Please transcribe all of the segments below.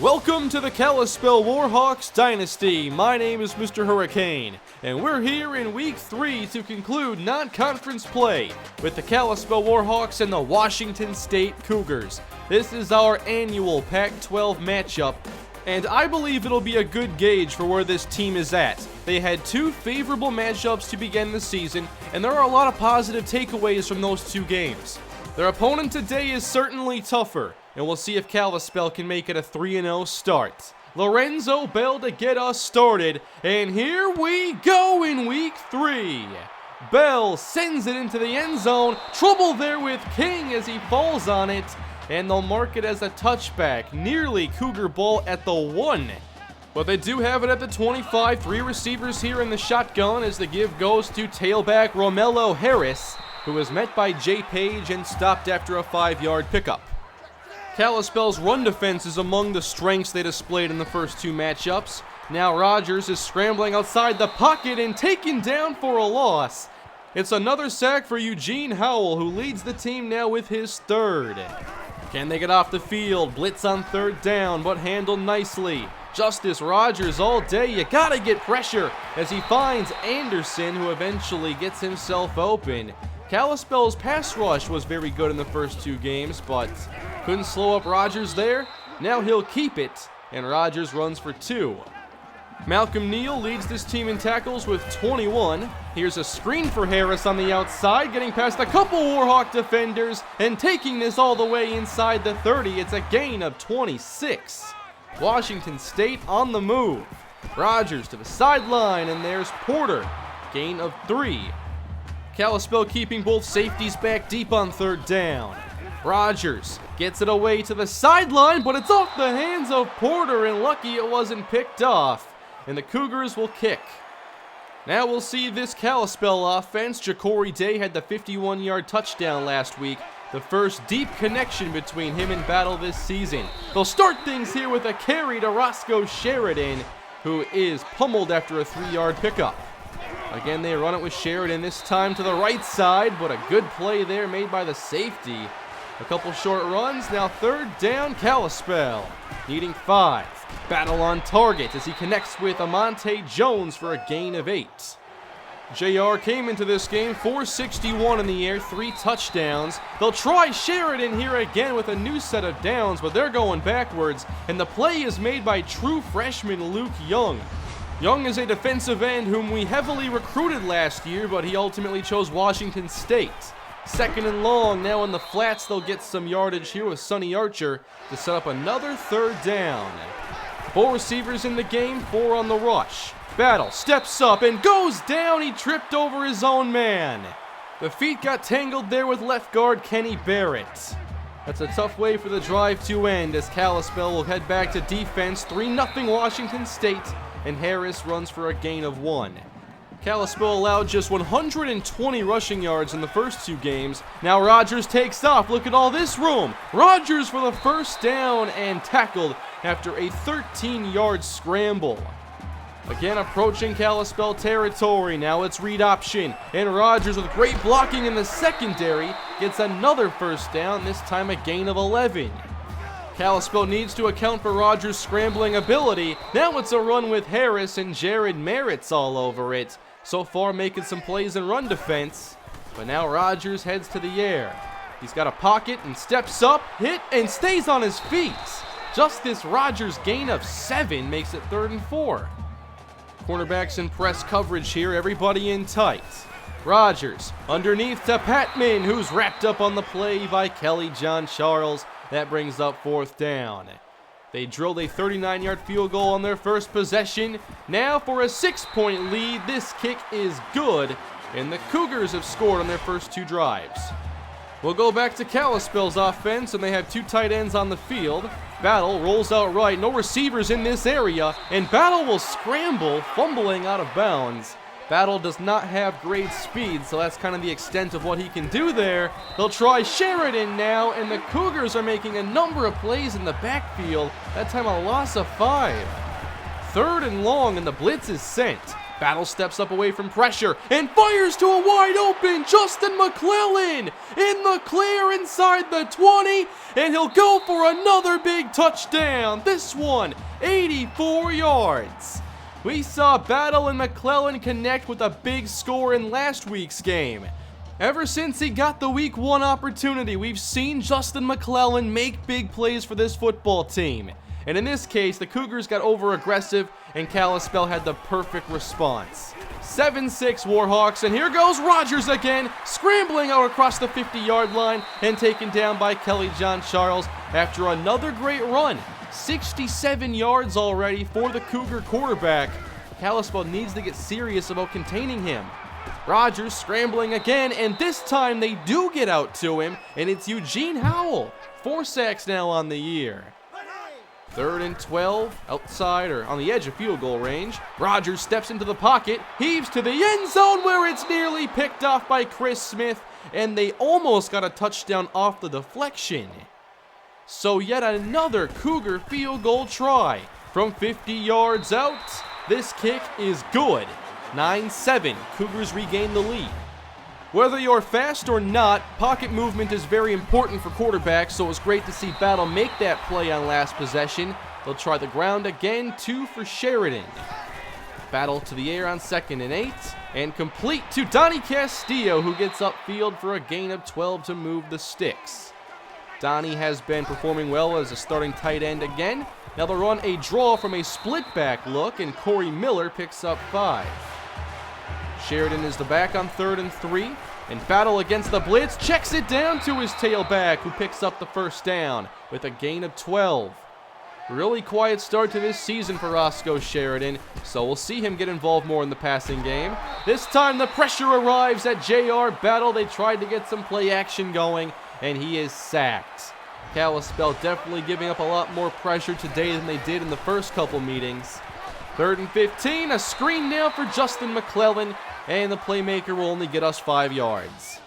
Welcome to the Kalispell Warhawks Dynasty. My name is MrHurriicane, and we're here in Week 3 to conclude non-conference play with the Kalispell Warhawks and the Washington State Cougars. This is our annual Pac-12 matchup, and I believe it'll be a good gauge for where this team is at. They had two favorable matchups to begin the season, and there are a lot of positive takeaways from those two games. Their opponent today is certainly tougher, and we'll see if Kalispell can make it a 3-0 start. Lorenzo Bell to get us started, and here we go in Week 3. Bell sends it into the end zone, trouble there with King as he falls on it, and they'll mark it as a touchback, nearly Cougar ball at the 1. But they do have it at the 25, three receivers here in the shotgun as the give goes to tailback Romello Harris, who was met by Jay Page and stopped after a 5-yard pickup. Kalispell's run defense is among the strengths they displayed in the first two matchups. Now Rogers is scrambling outside the pocket and taken down for a loss. It's another sack for Eugene Howell, who leads the team now with his third. Can they get off the field? Blitz on third down, but handled nicely. Justice Rogers all day, you gotta get pressure as he finds Anderson, who eventually gets himself open. Kalispell's pass rush was very good in the first two games, but couldn't slow up Rogers there. Now he'll keep it, and Rogers runs for 2. Malcolm Neal leads this team in tackles with 21. Here's a screen for Harris on the outside, getting past a couple Warhawk defenders and taking this all the way inside the 30. It's a gain of 26. Washington State on the move. Rogers to the sideline, and there's Porter. Gain of 3. Kalispell keeping both safeties back deep on third down. Rogers gets it away to the sideline, but it's off the hands of Porter, and lucky it wasn't picked off. And the Cougars will kick. Now we'll see this Kalispell offense. Ja'Cory Day had the 51-yard touchdown last week, the first deep connection between him and Battle this season. They'll start things here with a carry to Roscoe Sheridan, who is pummeled after a 3-yard pickup. Again, they run it with Sheridan, this time to the right side, but a good play there made by the safety. A couple short runs, now third down, Kalispell, needing 5. Battle on target as he connects with Amonte Jones for a gain of 8. JR came into this game 461 in the air, 3 touchdowns. They'll try Sheridan here again with a new set of downs, but they're going backwards, and the play is made by true freshman Luke Young. Young is a defensive end whom we heavily recruited last year, but he ultimately chose Washington State. Second and long, now in the flats, they'll get some yardage here with Sonny Archer to set up another third down. 4 receivers in the game, 4 on the rush. Battle steps up and goes down. He tripped over his own man. The feet got tangled there with left guard Kenny Barrett. That's a tough way for the drive to end as Kalispell will head back to defense. 3-0 Washington State, and Harris runs for a gain of 1. Kalispell allowed just 120 rushing yards in the first 2 games. Now Rogers takes off. Look at all this room. Rogers for the first down and tackled after a 13-yard scramble. Again approaching Kalispell territory. Now it's read option, and Rogers with great blocking in the secondary gets another first down, this time a gain of 11. Kalispell needs to account for Rogers' scrambling ability. Now it's a run with Harris, and Jared Merritt's all over it. So far making some plays in run defense, but now Rogers heads to the air. He's got a pocket and steps up, hit, and stays on his feet. Justice Rogers' gain of 7 makes it 3rd and 4. Cornerbacks in press coverage here, everybody in tight. Rogers underneath to Patman, who's wrapped up on the play by Kelly John Charles. That brings up 4th down. They drilled a 39-yard field goal on their first possession. Now for a 6-point lead. This kick is good, and the Cougars have scored on their first 2 drives. We'll go back to Kalispell's offense, and they have 2 tight ends on the field. Battle rolls out right, no receivers in this area, and Battle will scramble, fumbling out of bounds. Battle does not have great speed, so that's kind of the extent of what he can do there. They'll try Sheridan now, and the Cougars are making a number of plays in the backfield, that time a loss of 5. 3rd and long, and the blitz is sent. Battle steps up away from pressure and fires to a wide open Justin McClellan in the clear inside the 20, and he'll go for another big touchdown. This one, 84 yards. We saw Battle and McClellan connect with a big score in last week's game. Ever since he got the week 1 opportunity, we've seen Justin McClellan make big plays for this football team. And in this case, the Cougars got over-aggressive, and Kalispell had the perfect response. 7-6 Warhawks, and here goes Rogers again, scrambling out across the 50-yard line and taken down by Kelly John Charles after another great run. 67 yards already for the Cougar quarterback. Kalispell needs to get serious about containing him. Rogers scrambling again, and this time they do get out to him, and it's Eugene Howell. 4 sacks now on the year. 3rd and 12, outside or on the edge of field goal range. Rogers steps into the pocket, heaves to the end zone where it's nearly picked off by Chris Smith, and they almost got a touchdown off the deflection. So yet another Cougar field goal try. From 50 yards out, this kick is good. 9-7, Cougars regain the lead. Whether you're fast or not, pocket movement is very important for quarterbacks, so it was great to see Battle make that play on last possession. They'll try the ground again, 2 for Sheridan. Battle to the air on 2nd and 8, and complete to Donnie Castillo, who gets upfield for a gain of 12 to move the sticks. Donnie has been performing well as a starting tight end again. Now they'll run a draw from a split back look, and Corey Miller picks up 5. Sheridan is the back on 3rd and 3, and Battle against the blitz checks it down to his tailback, who picks up the first down with a gain of 12. Really quiet start to this season for Roscoe Sheridan, so we'll see him get involved more in the passing game. This time the pressure arrives at J.R. Battle. They tried to get some play action going, and he is sacked. Kalispell definitely giving up a lot more pressure today than they did in the first couple meetings. 3rd and 15, a screen now for Justin McClellan, and the playmaker will only get us 5 yards.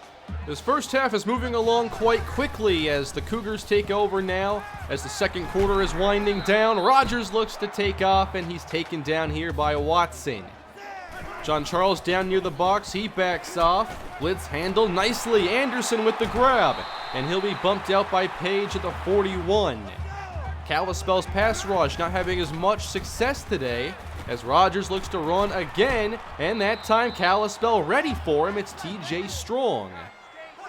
This first half is moving along quite quickly as the Cougars take over now. As the second quarter is winding down, Rogers looks to take off, and he's taken down here by Watson. John Charles down near the box, he backs off. Blitz handled nicely, Anderson with the grab, and he'll be bumped out by Page at the 41. Kalispell's pass rush not having as much success today as Rogers looks to run again, and that time Kalispell ready for him. It's TJ Strong.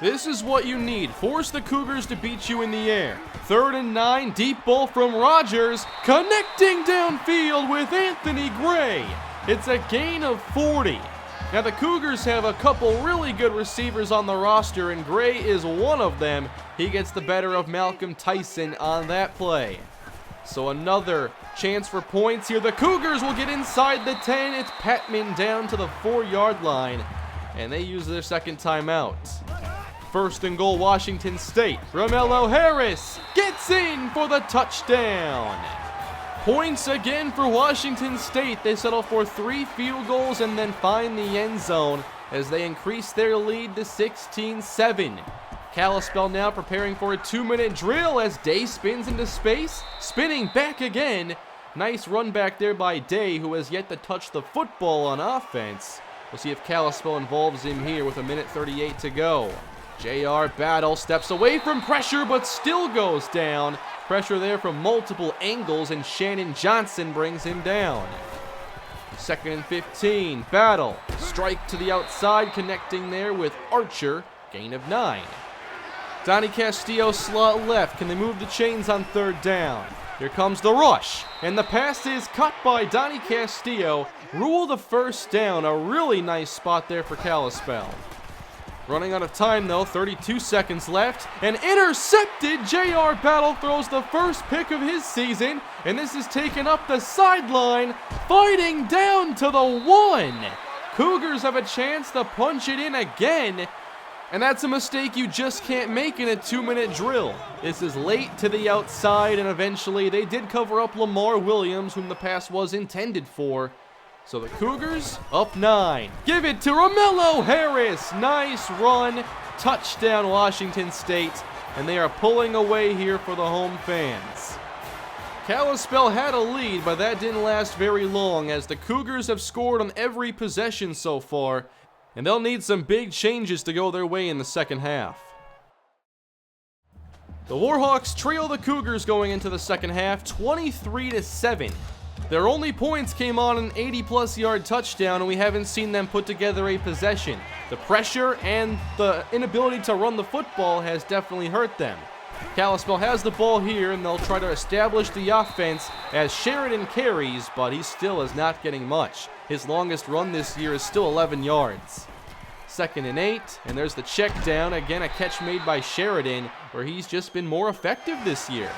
This is what you need. Force the Cougars to beat you in the air. 3rd and 9, deep ball from Rogers, connecting downfield with Anthony Gray. It's a gain of 40. Now the Cougars have a couple really good receivers on the roster, and Gray is one of them. He gets the better of Malcolm Tyson on that play. So another chance for points here. The Cougars will get inside the 10. It's Patman down to the 4-yard line, and they use their second timeout. 1st and goal, Washington State. Romello Harris gets in for the touchdown. Points again for Washington State. They settle for 3 field goals and then find the end zone as they increase their lead to 16-7. Kalispell now preparing for a 2-minute drill as Day spins into space, spinning back again. Nice run back there by Day, who has yet to touch the football on offense. We'll see if Kalispell involves him here with 1:38 to go. J.R. Battle steps away from pressure but still goes down. Pressure there from multiple angles, and Shannon Johnson brings him down. 2nd and 15, Battle. Strike to the outside, connecting there with Archer. Gain of 9. Donnie Castillo slot left. Can they move the chains on 3rd down? Here comes the rush, and the pass is cut by Donnie Castillo. Rule the first down. A really nice spot there for Kalispell. Running out of time though, 32 seconds left, and intercepted. J.R. Battle throws the first pick of his season, and this is taken up the sideline, fighting down to the 1. Cougars have a chance to punch it in again, and that's a mistake you just can't make in a 2-minute drill. This is late to the outside, and eventually they did cover up Lamar Williams, whom the pass was intended for. So the Cougars up 9. Give it to Romello Harris. Nice run. Touchdown Washington State. And they are pulling away here for the home fans. Kalispell had a lead, but that didn't last very long as the Cougars have scored on every possession so far, and they'll need some big changes to go their way in the second half. The Warhawks trail the Cougars going into the second half 23-7. Their only points came on an 80-plus yard touchdown, and we haven't seen them put together a possession. The pressure and the inability to run the football has definitely hurt them. Kalispell has the ball here, and they'll try to establish the offense as Sheridan carries, but he still is not getting much. His longest run this year is still 11 yards. 2nd and 8, and there's the check down. Again, a catch made by Sheridan, where he's just been more effective this year.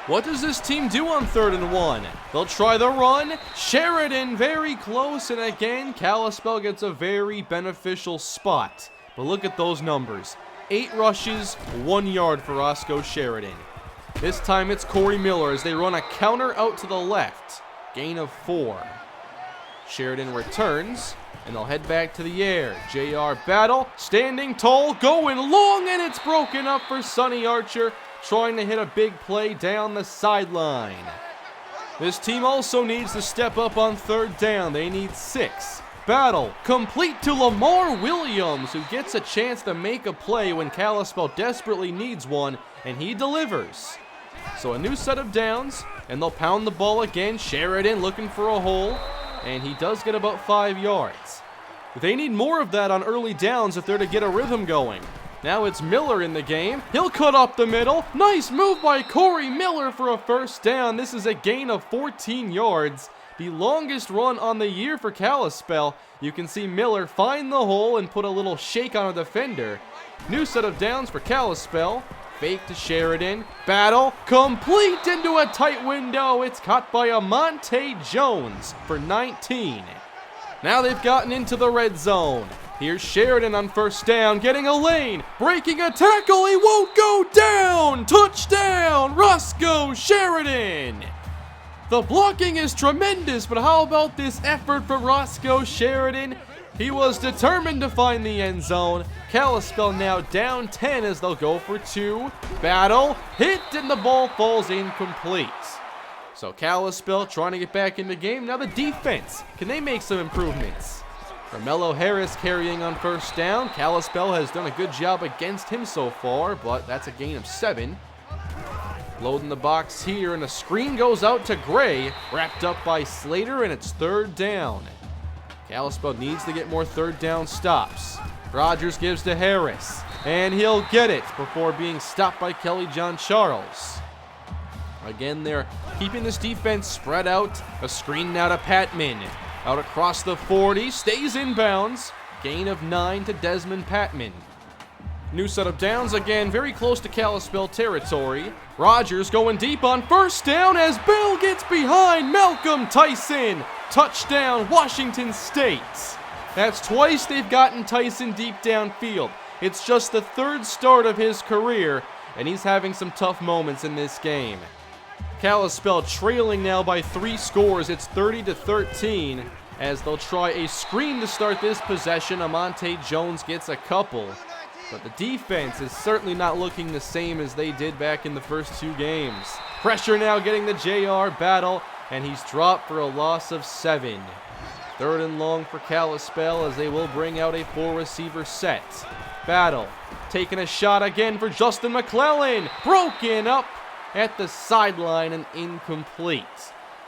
What does this team do on 3rd and 1? They'll try the run. Sheridan very close, and again, Kalispell gets a very beneficial spot. But look at those numbers. 8 rushes, 1 yard for Roscoe Sheridan. This time it's Corey Miller as they run a counter out to the left. Gain of 4. Sheridan returns, and they'll head back to the air. JR Battle, standing tall, going long, and it's broken up for Sonny Archer, trying to hit a big play down the sideline. This team also needs to step up on 3rd down. They need 6. Battle complete to Lamar Williams, who gets a chance to make a play when Kalispell desperately needs one, and he delivers. So a new set of downs, and they'll pound the ball again. Sheridan looking for a hole, and he does get about 5 yards. They need more of that on early downs if they're to get a rhythm going. Now it's Miller in the game. He'll cut up the middle. Nice move by Corey Miller for a 1st down. This is a gain of 14 yards. The longest run on the year for Kalispell. You can see Miller find the hole and put a little shake on a defender. New set of downs for Kalispell. Fake to Sheridan. Battle complete into a tight window. It's caught by Amonte Jones for 19. Now they've gotten into the red zone. Here's Sheridan on 1st down, getting a lane, breaking a tackle. He won't go down. Touchdown, Roscoe Sheridan. The blocking is tremendous, but how about this effort from Roscoe Sheridan? He was determined to find the end zone. Kalispell now down 10 as they'll go for 2. Battle hit, and the ball falls incomplete. So Kalispell trying to get back in the game. Now the defense, can they make some improvements? Romello Harris carrying on 1st down. Kalispell has done a good job against him so far, but that's a gain of 7. Loading the box here, and a screen goes out to Gray, wrapped up by Slater, and it's 3rd down. Kalispell needs to get more 3rd down stops. Rogers gives to Harris, and he'll get it before being stopped by Kelly John Charles. Again, they're keeping this defense spread out. A screen now to Patman. Out across the 40, stays in bounds. Gain of 9 to Desmond Patman. New set of downs again, very close to Kalispell territory. Rogers going deep on 1st down as Bell gets behind Malcolm Tyson. Touchdown, Washington State. That's twice they've gotten Tyson deep downfield. It's just the 3rd start of his career, and he's having some tough moments in this game. Kalispell trailing now by 3 scores. It's 30-13 as they'll try a screen to start this possession. Amonte Jones gets a couple. But the defense is certainly not looking the same as they did back in the first 2 games. Pressure now getting the JR Battle, and he's dropped for a loss of 7. 3rd and long for Kalispell as they will bring out a 4-receiver set. Battle taking a shot again for Justin McClellan. Broken up at the sideline and incomplete.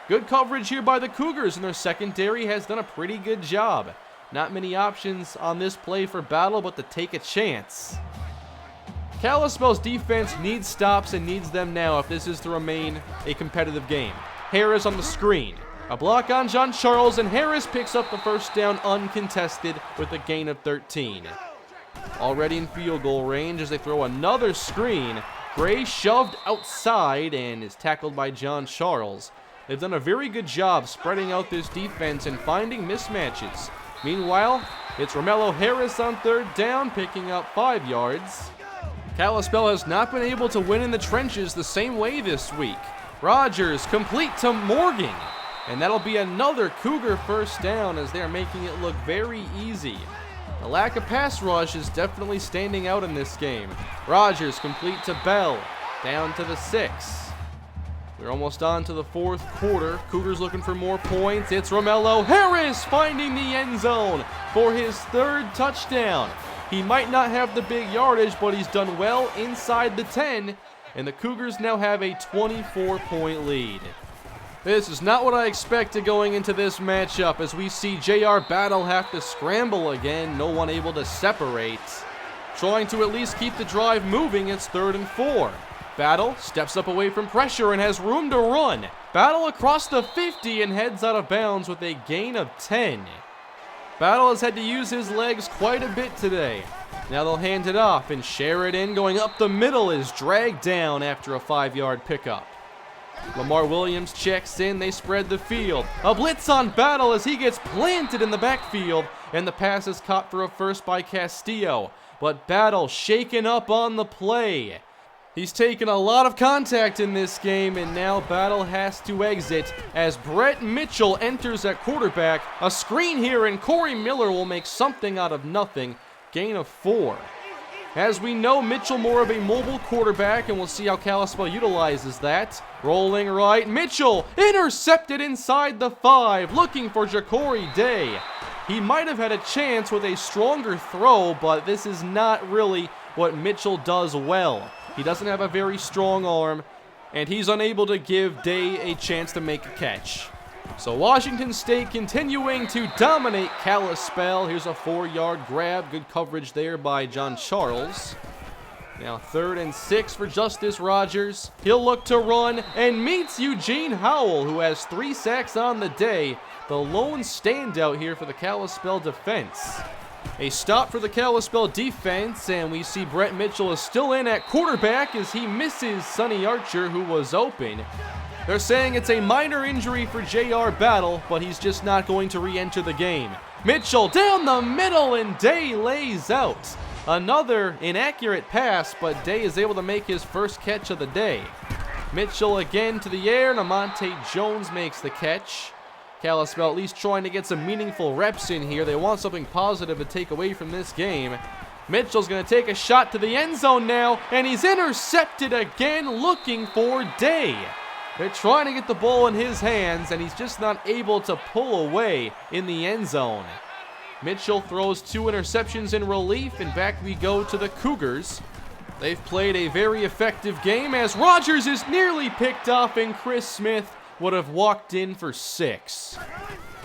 Good coverage here by the Cougars, and their secondary has done a pretty good job. Not many options on this play for Battle but to take a chance. Kalispell's defense needs stops and needs them now if this is to remain a competitive game. Harris on the screen. A block on John Charles, and Harris picks up the 1st down uncontested with a gain of 13. Already in field goal range as they throw another screen. Gray shoved outside and is tackled by John Charles. They've done a very good job spreading out this defense and finding mismatches. Meanwhile, it's Romello Harris on 3rd down, picking up 5 yards. Kalispell has not been able to win in the trenches the same way this week. Rogers complete to Morgan, and that'll be another Cougar 1st down as they're making it look very easy. The lack of pass rush is definitely standing out in this game. Rogers complete to Bell, down to the 6. We're almost on to the fourth quarter. Cougars looking for more points. It's Romello Harris finding the end zone for his third touchdown. He might not have the big yardage, but he's done well inside the 10, and the Cougars now have a 24-point lead. This is not what I expected going into this matchup, as we see JR Battle have to scramble again. No one able to separate. Trying to at least keep the drive moving. It's 3rd and 4. Battle steps up away from pressure and has room to run. Battle across the 50 and heads out of bounds with a gain of 10. Battle has had to use his legs quite a bit today. Now they'll hand it off, and Sheridan going up the middle is dragged down after a 5-yard pickup. Lamar Williams checks in, they spread the field. A blitz on Battle as he gets planted in the backfield, and the pass is caught for a first by Castillo. But Battle shaken up on the play. He's taken a lot of contact in this game, and now Battle has to exit as Brett Mitchell enters at quarterback. A screen here, and Corey Miller will make something out of nothing. Gain of 4. As we know, Mitchell more of a mobile quarterback, and we'll see how Kalispell utilizes that. Rolling right, Mitchell intercepted inside the 5, looking for Ja'Cory Day. He might have had a chance with a stronger throw, but this is not really what Mitchell does well. He doesn't have a very strong arm, and he's unable to give Day a chance to make a catch. So Washington State continuing to dominate Kalispell. Here's a 4-yard grab. Good coverage there by John Charles. Now 3rd and 6 for Justice Rogers. He'll look to run and meets Eugene Howell, who has 3 sacks on the day. The lone standout here for the Kalispell defense. A stop for the Kalispell defense, and we see Brett Mitchell is still in at quarterback as he misses Sonny Archer, who was open. They're saying it's a minor injury for JR Battle, but he's just not going to re-enter the game. Mitchell down the middle, and Day lays out. Another inaccurate pass, but Day is able to make his first catch of the day. Mitchell again to the air, and Amonte Jones makes the catch. Kalispell at least trying to get some meaningful reps in here. They want something positive to take away from this game. Mitchell's going to take a shot to the end zone now, and he's intercepted again, looking for Day. They're trying to get the ball in his hands, and he's just not able to pull away in the end zone. Mitchell throws 2 interceptions in relief, and back we go to the Cougars. They've played a very effective game as Rogers is nearly picked off, and Chris Smith would have walked in for 6.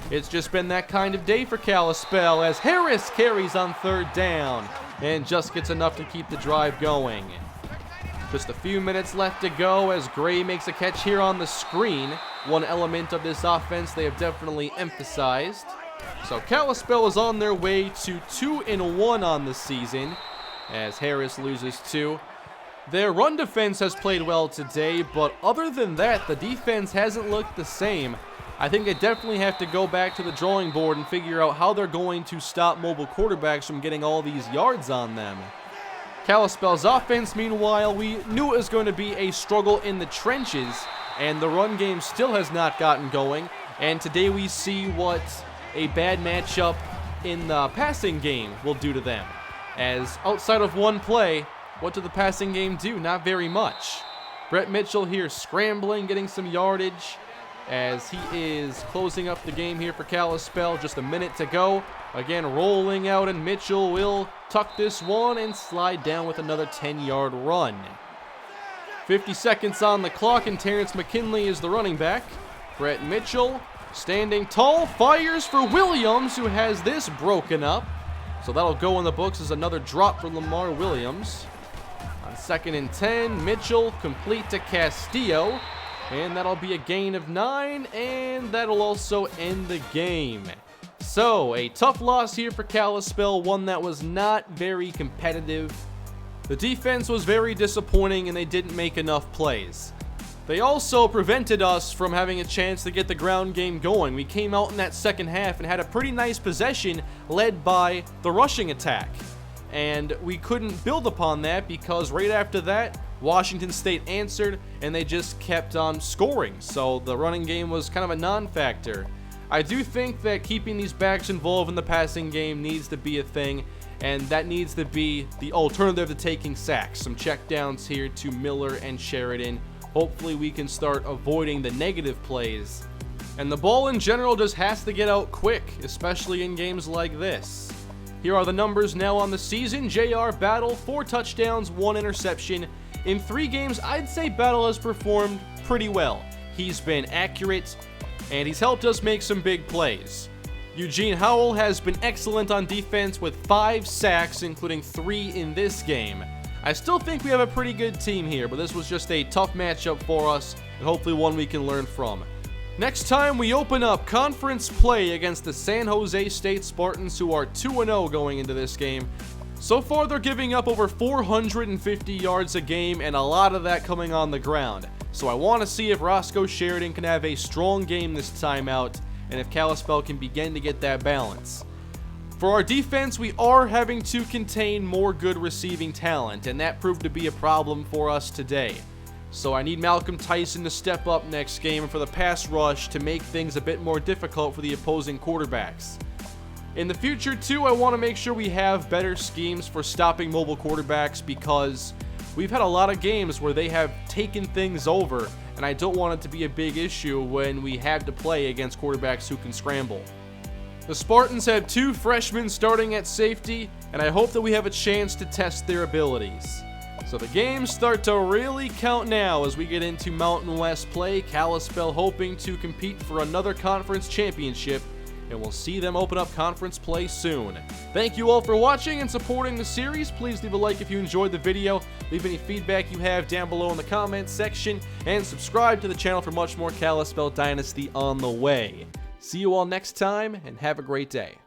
It's just been that kind of day for Kalispell as Harris carries on 3rd down and just gets enough to keep the drive going. Just a few minutes left to go as Gray makes a catch here on the screen. One element of this offense they have definitely emphasized. So Kalispell is on their way to 2-1 on the season as Harris loses 2. Their run defense has played well today, but other than that, the defense hasn't looked the same. I think they definitely have to go back to the drawing board and figure out how they're going to stop mobile quarterbacks from getting all these yards on them. Kalispell's offense, meanwhile, we knew it was going to be a struggle in the trenches, and the run game still has not gotten going. And today we see what a bad matchup in the passing game will do to them. As outside of one play, what did the passing game do? Not very much. Brett Mitchell here scrambling, getting some yardage as he is closing up the game here for Kalispell. Just a minute to go. Again, rolling out, and Mitchell will tuck this one and slide down with another 10-yard run. 50 seconds on the clock, and Terrence McKinley is the running back. Brett Mitchell standing tall, fires for Williams, who has this broken up. So that'll go in the books as another drop for Lamar Williams. On 2nd and 10, Mitchell complete to Castillo, and that'll be a gain of 9, and that'll also end the game. So, a tough loss here for Kalispell, one that was not very competitive. The defense was very disappointing, and they didn't make enough plays. They also prevented us from having a chance to get the ground game going. We came out in that second half and had a pretty nice possession led by the rushing attack. And we couldn't build upon that because right after that, Washington State answered and they just kept on scoring. So the running game was kind of a non-factor. I do think that keeping these backs involved in the passing game needs to be a thing, and that needs to be the alternative to taking sacks. Some checkdowns here to Miller and Sheridan. hopefully we can start avoiding the negative plays. And the ball in general just has to get out quick, especially in games like this. Here are the numbers now on the season. JR Battle, 4 touchdowns, 1 interception. In 3 games, I'd say Battle has performed pretty well. He's been accurate, and he's helped us make some big plays. Eugene Howell has been excellent on defense with 5 sacks, including 3 in this game. I still think we have a pretty good team here, but this was just a tough matchup for us, and hopefully one we can learn from. Next time, we open up conference play against the San Jose State Spartans, who are 2-0 going into this game. So far, they're giving up over 450 yards a game, and a lot of that coming on the ground. So I want to see if Roscoe Sheridan can have a strong game this time out, and if Kalispell can begin to get that balance. For our defense, we are having to contain more good receiving talent, and that proved to be a problem for us today. So I need Malcolm Tyson to step up next game and for the pass rush to make things a bit more difficult for the opposing quarterbacks. In the future, too, I want to make sure we have better schemes for stopping mobile quarterbacks, because we've had a lot of games where they have taken things over, and I don't want it to be a big issue when we have to play against quarterbacks who can scramble. The Spartans have 2 freshmen starting at safety, and I hope that we have a chance to test their abilities. So the games start to really count now as we get into Mountain West play. Kalispell hoping to compete for another conference championship, and we'll see them open up conference play soon. Thank you all for watching and supporting the series. Please leave a like if you enjoyed the video, leave any feedback you have down below in the comments section, and subscribe to the channel for much more Kalispell Dynasty on the way. See you all next time, and have a great day.